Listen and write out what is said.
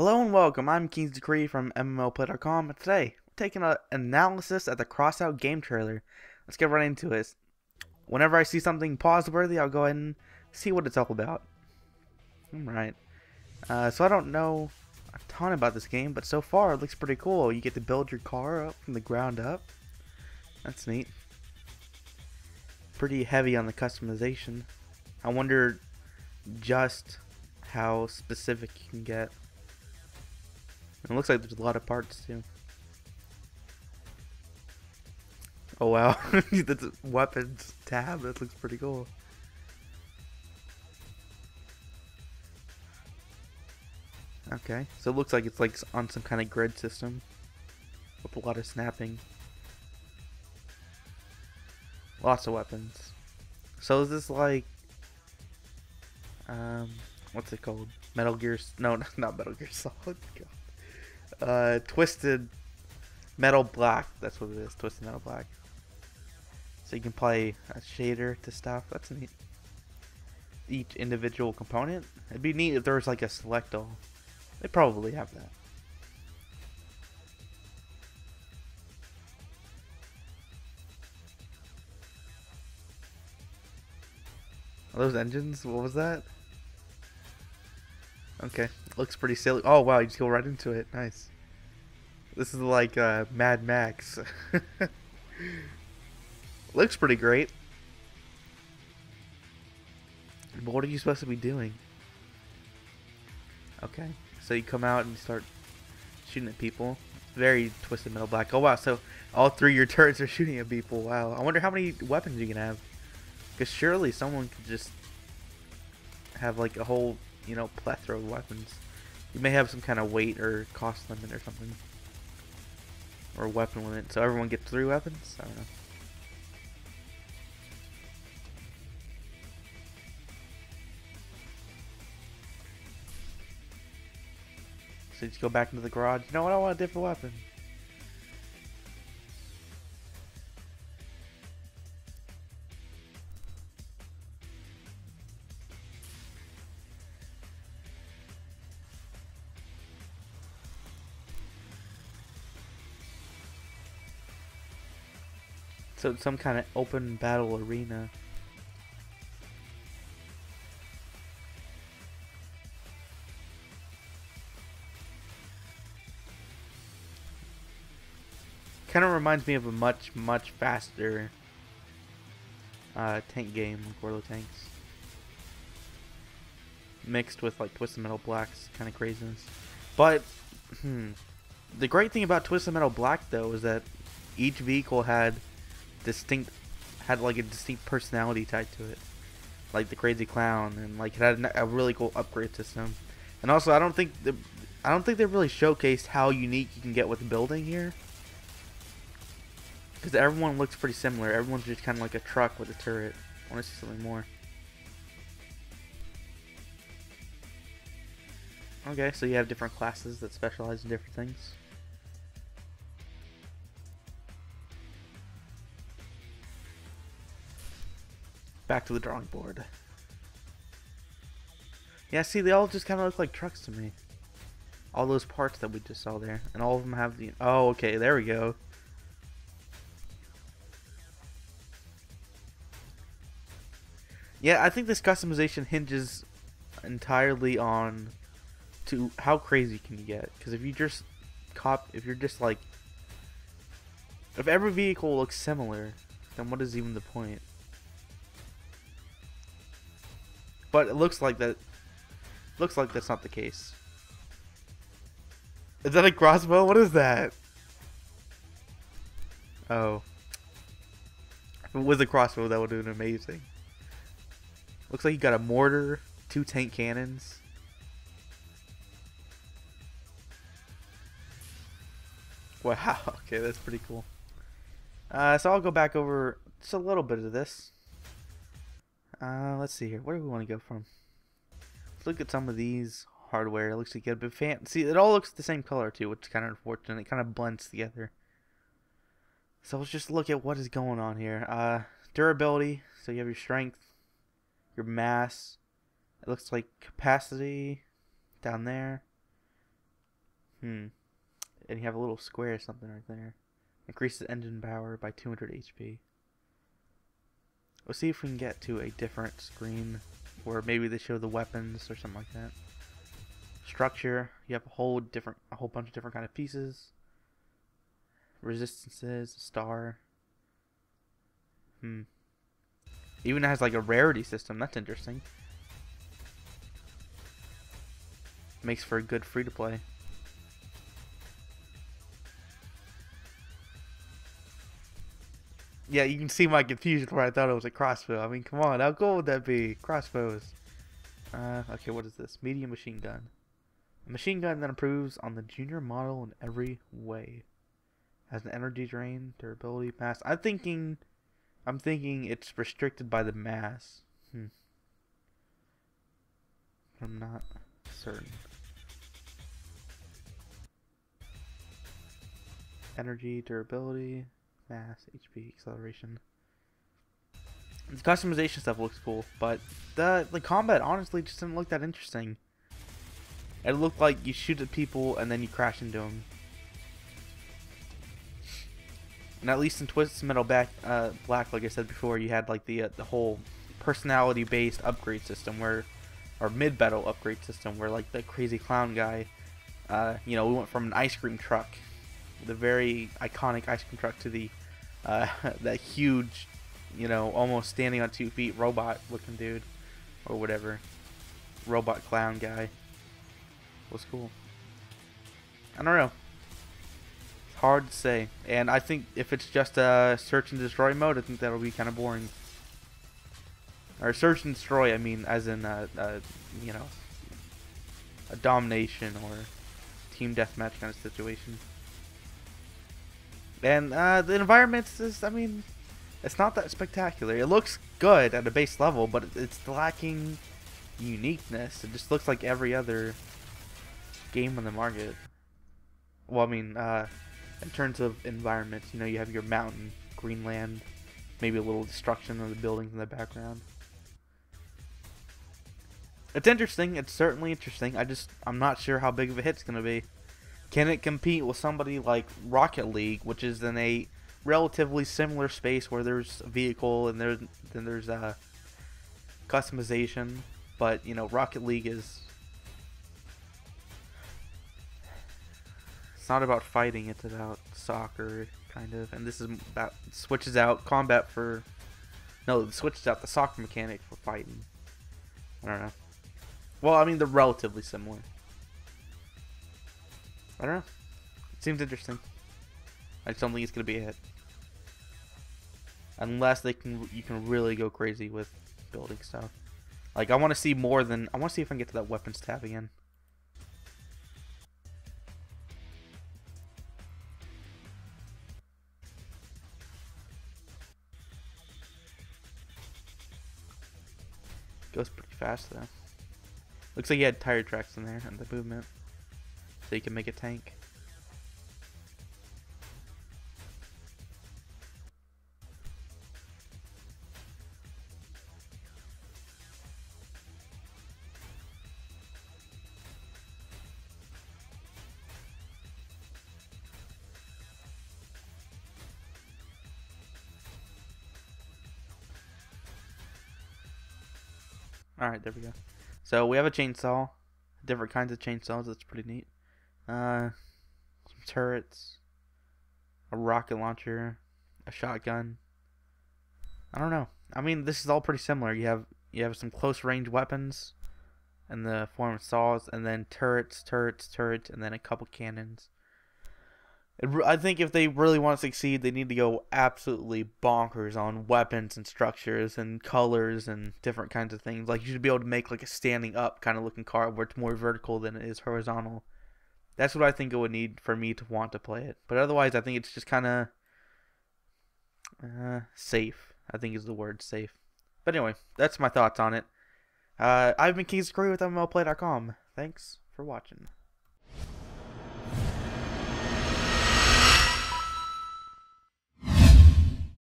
Hello and welcome, I'm King's Decree from MMOplay.com, and today we're taking an analysis at the Crossout game trailer. Let's get right into it. Whenever I see something pause-worthy, I'll go ahead and see what it's all about. Alright, so I don't know a ton about this game, but so far it looks pretty cool. You get to build your car up from the ground up. That's neat. Pretty heavy on the customization. I wonder just how specific you can get. It looks like there's a lot of parts too. Oh wow, that's a weapons tab. That looks pretty cool. Okay, so it looks like it's like on some kind of grid system with a lot of snapping. Lots of weapons. So is this like what's it called? Metal Gear? No, not Metal Gear Solid. God. Twisted Metal Black. That's what it is. Twisted Metal Black. So you can play a shader to stuff. That's neat. Each individual component. It'd be neat if there was like a select all. They probably have that. Are those engines? What was that? Okay. Looks pretty silly. Oh wow, you just go right into it. Nice. This is like Mad Max. Looks pretty great. But what are you supposed to be doing? Okay. So you come out and start shooting at people. Very Twisted Metal Black. Oh wow, so all three of your turrets are shooting at people. Wow. I wonder how many weapons you can have. Because surely someone could just have like a whole, you know, plethora of weapons. You may have some kind of weight or cost limit or something. Or weapon limit. So everyone gets 3 weapons? I don't know. So you just go back into the garage. You know what? I want a different weapon. So it's some kind of open battle arena. Kind of reminds me of a much faster tank game, like World of Tanks, mixed with like Twisted Metal Black's kind of craziness. But the great thing about Twisted Metal Black though is that each vehicle had like a distinct personality tied to it, like the Crazy Clown, and like it had a really cool upgrade system. And also, I don't think they really showcased how unique you can get with the building here. Because everyone looks pretty similar. Everyone's just kind of like a truck with a turret. I want to see something more. Okay, so you have different classes that specialize in different things. Back to the drawing board. Yeah, see, they all just kind of look like trucks to me. All those parts that we just saw there. And all of them have the... Oh, okay, there we go. Yeah, I think this customization hinges entirely on how crazy can you get. Because if you're just like, if every vehicle looks similar, then what is even the point? But it looks like that. Looks like that's not the case. Is that a crossbow? What is that? Oh, if it was a crossbow, that would have been amazing. Looks like you got a mortar, 2 tank cannons. Wow, okay, that's pretty cool. So I'll go back over just a little bit of this. Let's see here. Where do we want to go from? Let's look at some of these hardware. It looks like you get a bit fancy. It all looks the same color too, which is kind of unfortunate. It kind of blends together. So let's just look at what is going on here. Durability. So you have your strength, your mass. It looks like capacity down there. Hmm. And you have a little square or something right there. Increases engine power by 200 HP. Let's see if we can get to a different screen where maybe they show the weapons or something like that. Structure, you have a whole bunch of different kind of pieces. Resistances, star. Even has like a rarity system. That's interesting. Makes for a good free to play. Yeah, you can see my confusion where I thought it was a crossbow. I mean, come on, how cool would that be? Crossbows. Okay, what is this? Medium machine gun. A machine gun that improves on the junior model in every way. Has an energy drain, durability, mass. I'm thinking it's restricted by the mass. I'm not certain. Energy, durability, mass, HP, acceleration. The customization stuff looks cool, but the combat honestly just didn't look that interesting. It looked like you shoot at people and then you crash into them. And at least in Twisted Metal Black, like I said before, you had like the whole personality-based upgrade system or mid-battle upgrade system where like the crazy clown guy, we went from an ice cream truck, the very iconic ice cream truck, to the that huge, almost standing on 2 feet robot-looking dude or whatever, robot clown guy. Was cool. I don't know. It's hard to say, and I think if it's just a search and destroy mode, I think that'll be kind of boring. Or search and destroy, I mean, as in a domination or team deathmatch kind of situation. And the environments is, I mean, it's not that spectacular. It looks good at a base level, but it's lacking uniqueness. It just looks like every other game on the market. Well, I mean, in terms of environments, you have your mountain, Greenland, maybe a little destruction of the buildings in the background. It's interesting. It's certainly interesting. I'm not sure how big of a hit's gonna be. Can it compete with somebody like Rocket League, which is in a relatively similar space where there's a vehicle and there's customization, but Rocket League is. It's not about fighting, it's about soccer, kind of. And this is about, switches out combat for, no, it switches out the soccer mechanic for fighting. I don't know. Well, I mean, they're relatively similar. I don't know. It seems interesting. I just don't think it's going to be a hit. Unless you can really go crazy with building stuff. Like, I want to see more than, I want to see if I can get to that weapons tab again. Goes pretty fast though. Looks like you had tire tracks in there and the movement, so you can make a tank. Alright, there we go. So we have a chainsaw, different kinds of chainsaws, that's pretty neat. Some turrets, a rocket launcher, a shotgun. I don't know. I mean, this is all pretty similar. You have some close range weapons in the form of saws, and then turrets, and then a couple cannons. I think if they really want to succeed, they need to go absolutely bonkers on weapons and structures and colors and different kinds of things. Like, you should be able to make like a standing up kind of looking car where it's more vertical than it is horizontal. That's what I think it would need for me to want to play it. But otherwise, I think it's just kind of safe. I think is the word, safe. But anyway, that's my thoughts on it. I've been Kings of Korea with MMOplay.com. Thanks for watching.